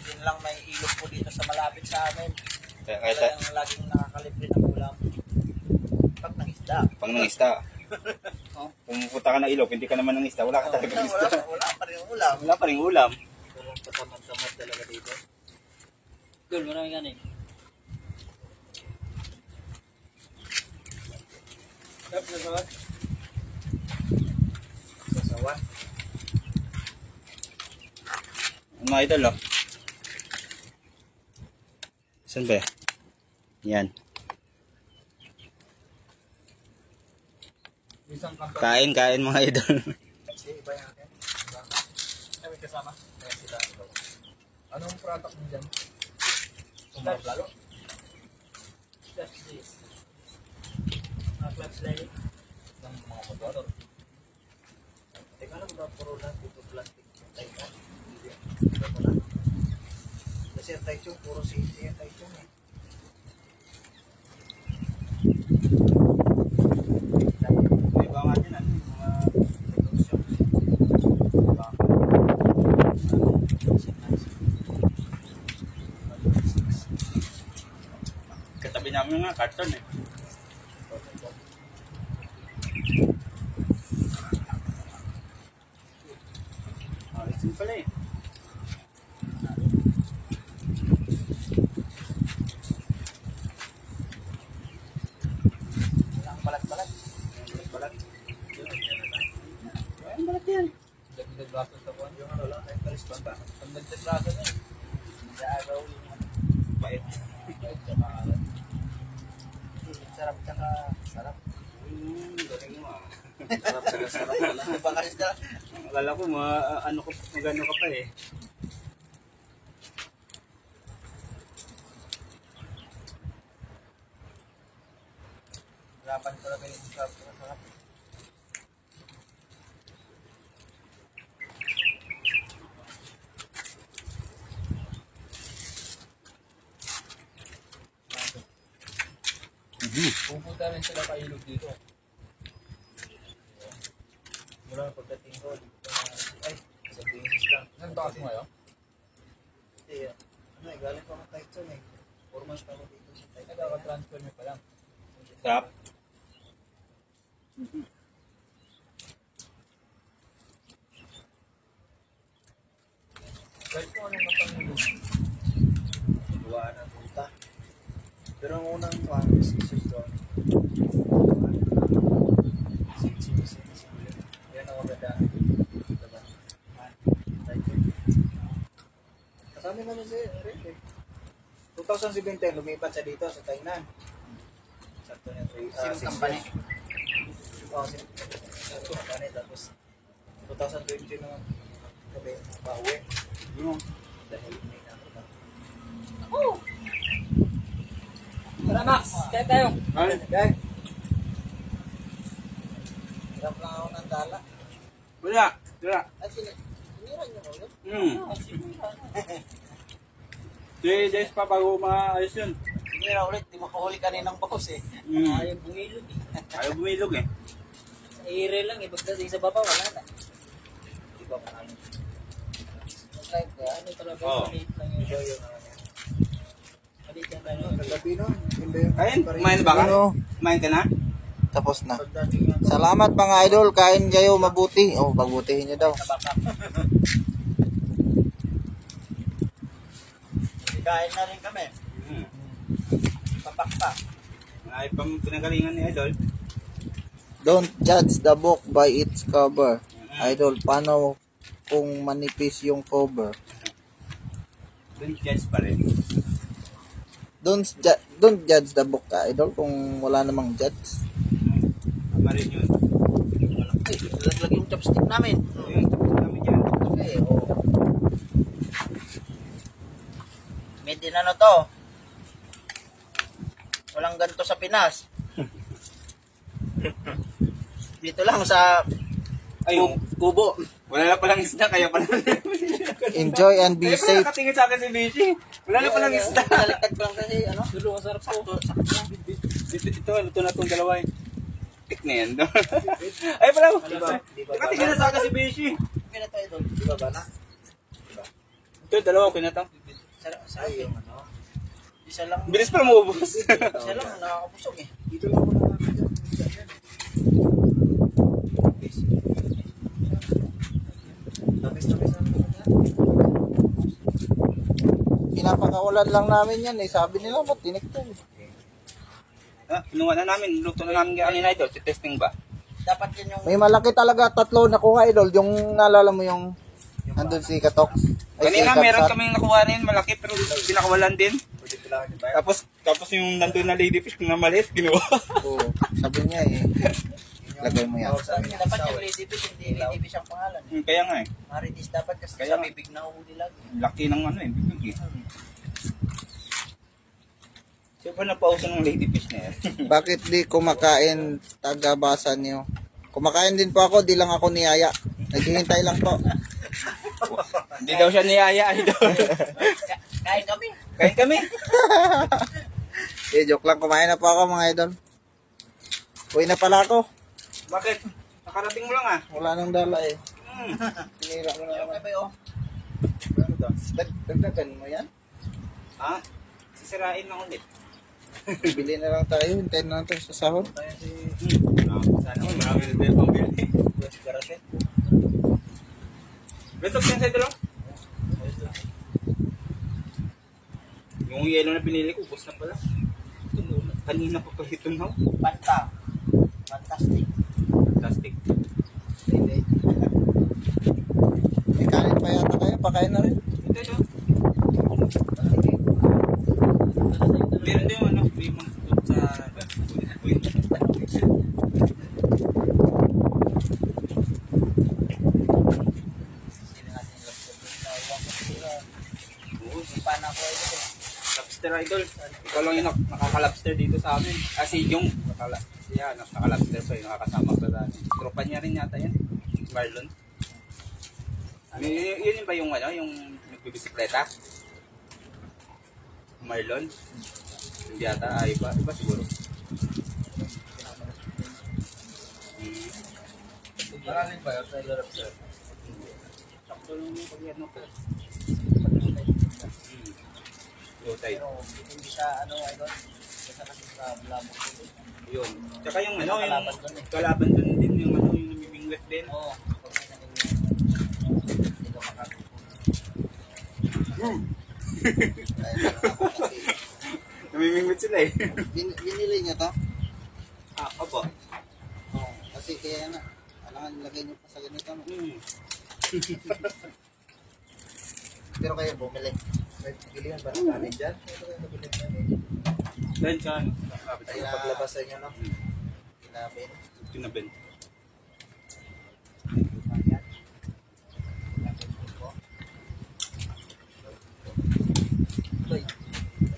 Yun lang may ilog po dito sa malapit sa amin.
Kaya
Kaya
kahit
yung laging nakakalibre ng ulam. Pag nangisda.
pang nangista. Kung pupunta ka ng ilog, hindi ka naman nangista, wala ka talaga nangista.
Wala pa rin ulam.
Wala pa rin ulam.
Parang patamad-tamad talaga dito.
Dol, marami kanin.
Sarap na sawan. Sa sawan.
Mga idol, oh. Saan ba? Yan.
Isang kampanya.
Kain mga idol.
Kasi iba yung akin. Kami kasama. Kaya sila. Anong product mo dyan? Clutch lalo?
Clutch this. Clutch light.
Ng mga motor. Teka lang ba puro lang dito plastic. Teka. Hindi ko lang. Kasi ang Taichung, puro safety ang Taichung eh.
May iba nga dyan, ano, mga
Precaution.
katabi namin nga, karton eh. Ito pala eh.
Ang balat-balat.
Balat.
Ang balat yan. Nagdadraso sa buwan. Yung ano lang, ay karispan ba? Ang nagdadraso na eh. Nag-aagaw yung ano.
Bait.
Kahit sa maalat. Sarap tsaka sarap.
Galing mo ah.
Sarap tsaka sarap wala. Baka isda.
Akala ko, ano magano ka pa eh.
Hirapan talaga yung sarap tsaka sarap. Pupunta rin sila kailog dito. Mula pagdating ko, dito ay, sa Beses lang.
Nagtakas mo ngayon?
Hindi, ano eh, galing ko ng Taichung eh. 4 months pa ako dito sa Taichung.
Nagkaka-transfer mo pa lang.
Sarap.
Kahit kung anong napangulog, gawa ng punta. Pero ang unang one is Jesus doon. Yan ang maganda. Diba? Taichung. Kasama namin si Rick eh. 2017, lumipat siya dito sa Tainan. Sakto niya 3 company? Oo, sa company. Tapos 2020 naman kami pauwi. Dahil may nakita.
Tara Max, kaya tayo.
Guys, hirap lang ako ng dala.
Wala. Wala.
Ay, sinira niyo ko yun?
Si Jess pa bago maayos yun.
Sinira ulit, di makahuli kaninang boss eh.
Ayaw bumilog eh.
Ayaw bumilog eh.
Sa ere lang eh, pagdating sa baba, wala na.
Di ba marami? Like,
Ano talaga,
Oo.
maliit lang yun.
ikaw yung ano.
Maliit lang tayo.
Kagabi nun, hindi yung...
Ayun, kumain ba ka? Kumain ka na?
Tapos na. Salamat mga idol, kain kayo mabuti. Oh, pagbutihin nyo daw. Kain na rin kami. Papakpak.
Ay pang pinagalingan ni Idol.
Don't judge the book by its cover. Idol, paano kung manipis yung cover?
Don't judge pa rin.
Don't judge the book, idol, kung wala namang judge.
Tama rin yun.
Ay, laglag yung chopstick namin.
Ayun, tapos kami dyan.
Okay, oh. Made in ano to? Walang ganito sa Pinas. Dito lang sa
Ayun.
kubo.
Wala na palang isda, kaya pala.
Enjoy and be
Kaya pala
safe.
nakatingin sa akin si Bishi. Wala na palang isda.
Pinaliktad ko lang kasi, ano?
Dulo, masarap po.
Ito, luto na itong dalawa eh. Tik na yan. Ay pala. Nakatingin na sa akin si Bishi.
Kaya na tayo doon. Di ba ba na?
Ito, dalawa ko na ito.
Sarap yung ano. Isa lang.
Bilis pa lumubos.
Isa lang nakakapusok eh.
Dito lang muna natin yan. Tapis-tapis na naman yan.
Pinapakawalan lang namin yan eh. Sabi nila, matinik to eh.
Kinuha na namin. Luto na namin kanina ito. Testing ba?
Dapat yan yung... May malaki talaga, 3 nakuha idol. Yung naalala mo yung... Nandun si Katok.
Kanina meron kaming nakuha na yun. Malaki pero pinakawalan din. Tapos yung nandun na ladyfish na maliit, kinuha.
Oo. Sabi niya eh. Lagay mo yan.
Sabi niya,
Dapat yung ladyfish, hindi ladyfish ang pangalan.
Kaya nga eh.
Maritis dapat kasi
Kaya
sa
nga.
bibig na uhuli lagi.
Laki ng ano eh. Bibig eh. Siyempre napauso ng ladyfish na yan.
Bakit di kumakain taga-basa niyo? Kumakain din po ako, di lang ako niyaya. Naghihintay lang po.
Hindi daw siya niyaya.
Kain kami.
Kain kami.
Joke lang, kumain na po ako mga idol. Uwi na pala ako.
Bakit? Nakarating mo lang ah.
Wala nang dala eh.
Hmm.
Sinira mo na naman. Dagdagan mo yan?
Ah, sisirain lang ulit.
Bili na lang tayo, hintayin na natin sa sahod.
Sana ko, marami na tayo pang bili. Beto, pinsa ito lang. Yung yellow na pinili ko, ubos na pala. Kanina pa pala ito na.
Panta. Fantastic.
Plastic.
May kanin pa yata kayo, pakain na rin.
Ito ito. Meron din yung ano, may mga food sa... Lobster idol. Ikaw lang yung nakaka-lobster dito sa amin. Kasi yung siya, nakaka-lobster pa yung nakakasama ko sa tropa niya rin yata yan. Marlon. Yun ba yung ano, yung nagbibisikleta? Marlon? Hindi yata, iba siguro.
Maraming ba yun sa lobster?
Sakto lang yung pag-ano ko. Tayo.
Pero hindi siya ano idol. Kasi kasi sa blabok.
Yun. Tsaka yung ano, yung
Kalaban dun eh.
kalaban dun din, yung ano, yung namimingwit din.
Oo. Dito makakapit.
Namimingwit sila eh.
Binili niyo to?
Ah, opo.
Oo. Kasi kaya na. Alangan lagay niyo pa sa ganito. No? Pero kayo bumili.
Bili yan ba ng kanin dyan?
Dahil sa ano,
Ay, paglabas sa inyo, no?
Kinabin.
tinabin.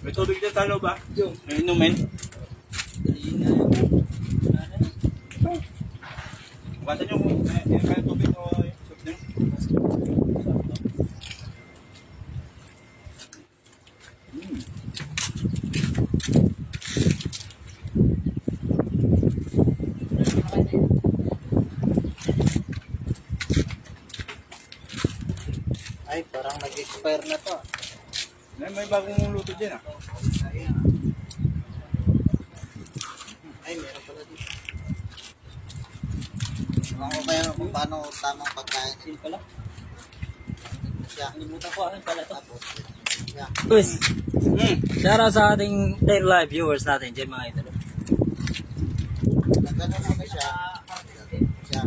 May tubig dyan sa loob ba? May inumin. Bata nyo kung may tubig o soup nyo.
Ay, parang nag-expire na to.
May bagong luto dyan ah.
Ay, meron pala dito. Ewan ko kaya kung paano tamang pagkain.
Yun pala.
Siya.
Nalimutan ko ano pala ito.
Tapos, siya.
Guys,
Hmm.
shoutout sa ating 10 live viewers natin dyan mga idol.
Nagano muna siya. Siya.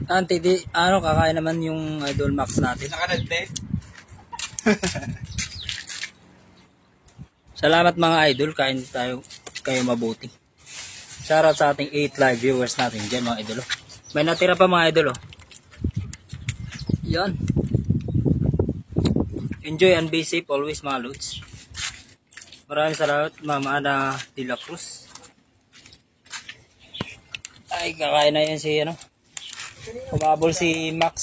Auntie, di, ano, kakain naman yung Idol Max natin.
Naka-red
Salamat mga idol, kain tayo kayo mabuti. Shoutout sa ating 8 live viewers natin dyan mga idol. May natira pa mga idol. Yan. Enjoy and be safe always mga lods. Maraming salamat Mama Ana de la Cruz. Ay, kakain na yan si ano. Kumabol si Max.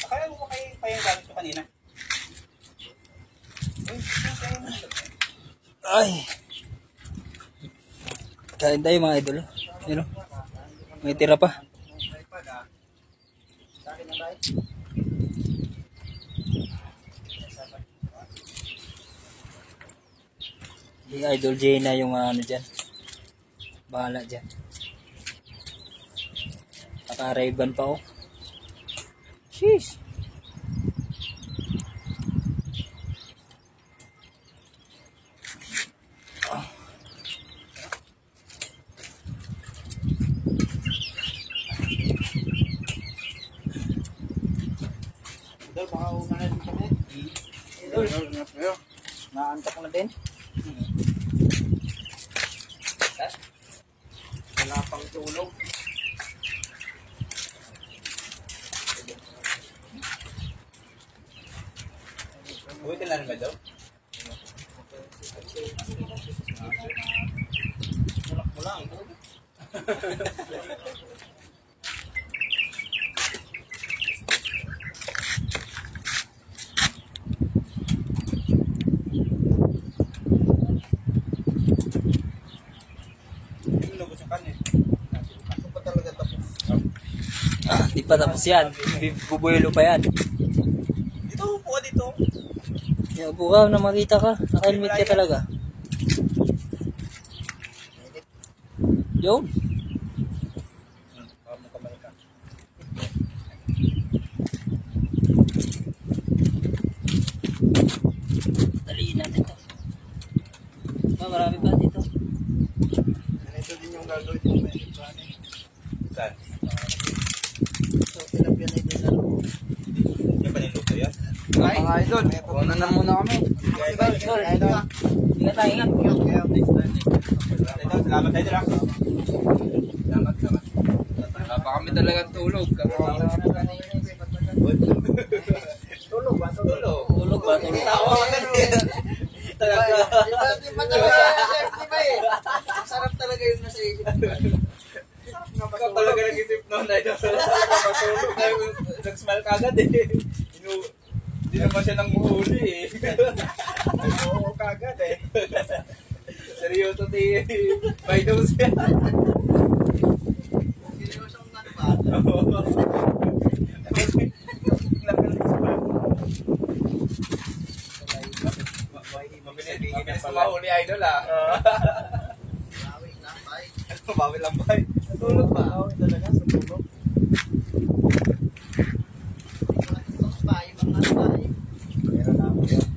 Akala mo kayo pa yung gamit ko kanina.
Ay. Kain tayo mga idol. Ano? May tira pa. Si Idol J na yung ano dyan. Bahala dyan. Naka-Ray-Ban pa ako. Sheesh.
Idol, baka una na din kami. Idol, naantok na din. Wala pang tulog.
Buti lang ba daw?
Mulang.
Yung lubos yung kanin.
Ano pa talaga tapos?
Ah, di pa tapos yan. Bubuelo pa yan.
Dito, upo ka dito.
Yung upo ka na makita ka. Naka-helmet ka talaga. Yun. Daliin natin to. Marami pa dito.
Ganito din yung gagawin mo.
Saan?
So, tilapia na ito sa loob.
Yung paniluto yan?
Mga idol, una na muna kami. Idol, idol.
Ingat tayo, ingat.
Salamat tayo lang. Salamat.
Wala pa kami talagang tulog.
Tulog ba? Tulog.
Tulog ba? Tulog.
Tawa ka din. Talaga. Di ba talaga di ba eh? Sarap talaga yung nasa isip ko.
Ikaw talaga nag-isip noon na ito. Matulog tayo. Nag-smile ka agad eh. Hindi naman siya nang muhuli eh.
Oo, kagad eh.
Seryoso tayo. By those yan.
Sinusyong nga ba?
Mabilis na mahuli idol ah.
Bawi lang, bay.
Bawi lang ba?
Tulog ba? Bawi talaga sa tulog. Bayi, mga bayi. Meron na ako yun.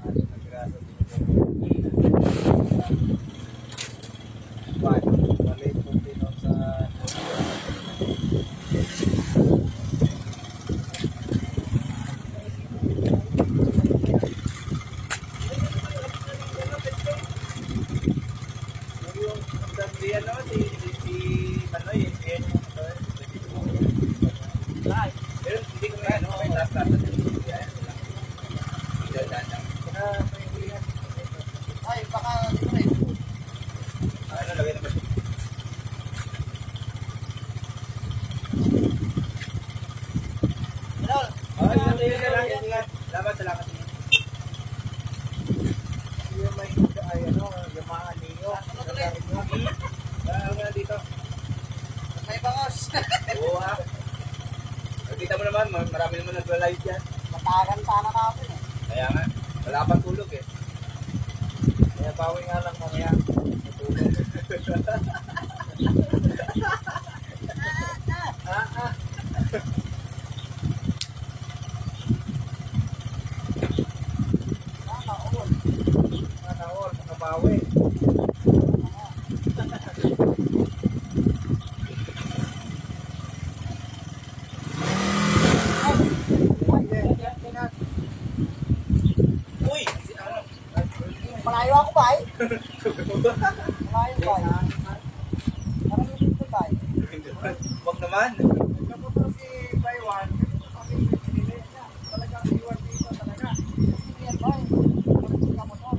Nagkiraso Balik po din sa... Ay, baka dito rin.
Ano, lagay na ba siya?
Ano?
Salamat.
Yung may ay ano, yung mga niyo.
Ano dito?
May bangos.
Oo ha. Nakita mo naman, marami naman nag-live yan.
Matagan sana natin eh.
Kaya nga, wala pang tulog eh.
Kaya bawi nga lang mamaya. Matulog. Manaol, makabawi.
Uy!
Malayo ako ba eh? Malayo ba eh? Parang dito ba eh?
naman.
Nagkamotor si Baywan, sabi niya, pinili niya. Talagang iwan dito talaga. Hindi yan ba? Nagkamotor.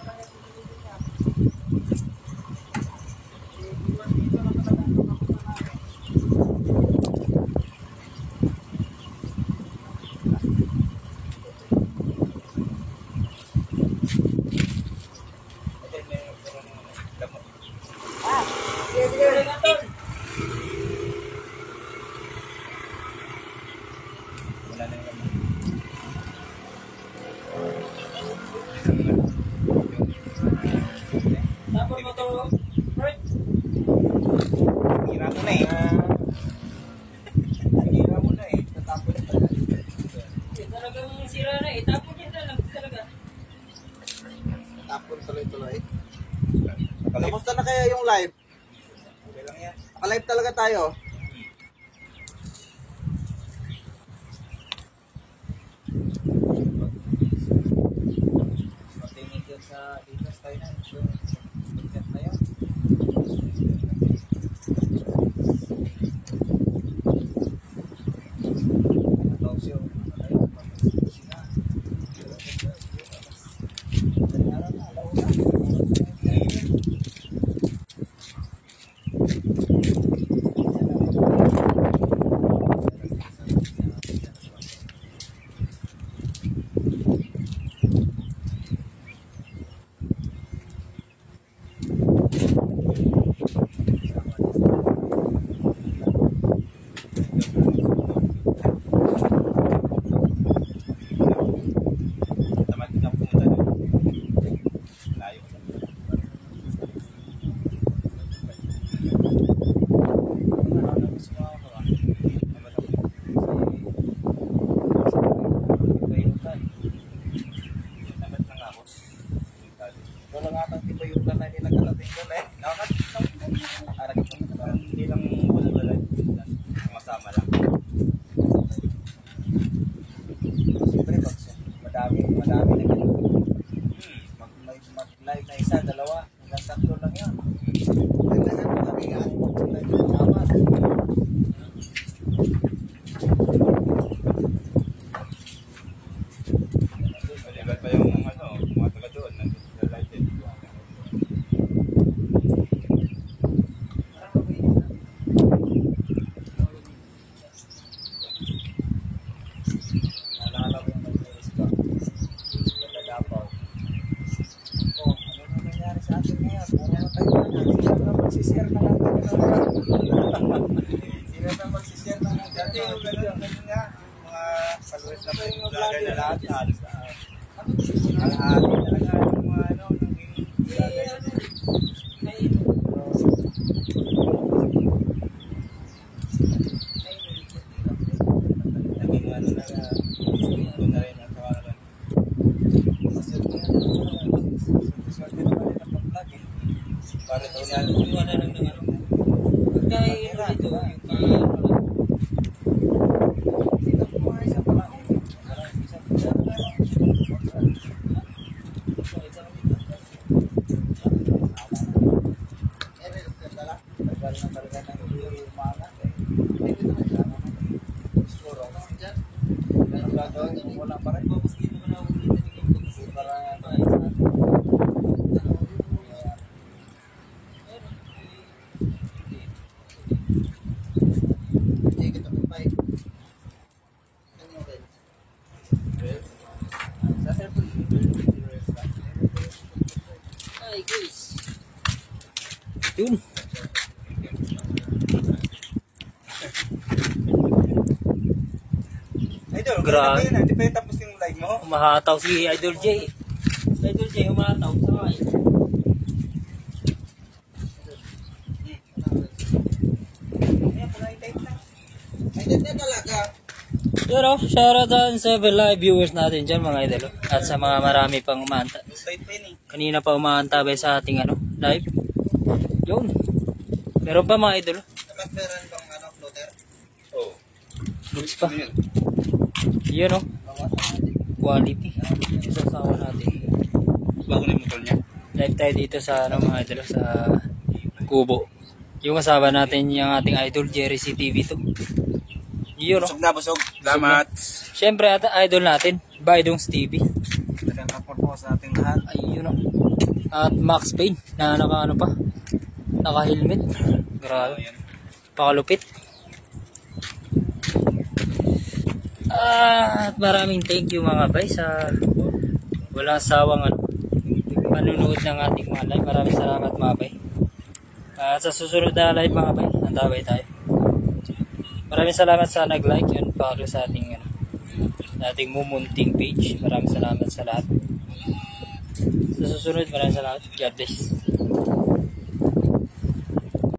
Talaga pinili niya. Iwan dito lang talaga ang nakamotor namin.
Tapos mo to, right?
Hira mo na eh. Hira mo na eh. Tatapos na talaga.
Talagang sira na eh. Tapos niya na lang talaga.
Tapon tuloy-tuloy. Kamusta na kaya yung live?
Okay lang yan.
Naka-live talaga tayo.
Matingin yun sa dito sa tayo na. So, pagkat na yun. Natawag siya. Tamad din ako pumunta doon. Layo.
Wala nga nang iba yung na hindi nagkalating doon eh.
Hindi lang wala masama lang.
Siyempre, madami na ganun. Mag-live na isa, dalawa, hanggang tatlo lang yun. Kailangan madami nga. Live na tama.
Malibat pa yung ano, mga taga doon. Nandun sa live din.
Naalala ko yung mag-release ko. Nagdadapaw. Oh, ano na nangyari sa atin ngayon? Puro na tayo na. Hindi na magsishare na lang. Hindi na magsishare na lang.
Dati yung gano'n nga, mga followers na po yung vlogger na lahat. Halos na. Kalahati talaga yung mga ano, naging vlogger. Naging ano na doon na rin ang kawalan.
Swerte naman din ang pag-vlog eh.
Para daw na
Wala lang ng ano. Kaya dito,
Sino po mga isa pala? Isa wala pa rin.
ay guys. Yun.
Idol,
Grabe.
hindi pa yung tapos yung live mo?
Umahataw si Idol J. Idol J, umahataw. Sakay. Yun o, shoutout sa live viewers natin dyan mga idol. At sa mga marami pang umanta.
Tight pa yun eh.
Kanina pa umaantabay sa ating live. Yun. Meron pa mga idol.
Meron bang floater?
Oo.
Goods pa.
Ano yun?
Yun o. Quality. Isasawa natin.
Bago na yung motor niya.
Live tayo dito sa mga idol sa Kubo. Yung kasama natin yung ating idol Jerry CTV to. Yun no.
Busog na, busog. Salamat.
Siyempre at idol natin, Baidong's TV.
Magandang hapon po sa ating lahat.
Ayun no. At Max Payne na naka ano pa. Naka-helmet. Grabe. Pakalupit. At maraming thank you mga bay sa walang sawang panunood ng ating mga live. Maraming salamat mga bay. At sa susunod na live mga bay, andabay tayo. Maraming salamat sa nag-like and follow sa ating ating mumunting page. Maraming salamat sa lahat. Sa susunod, maraming salamat. God bless.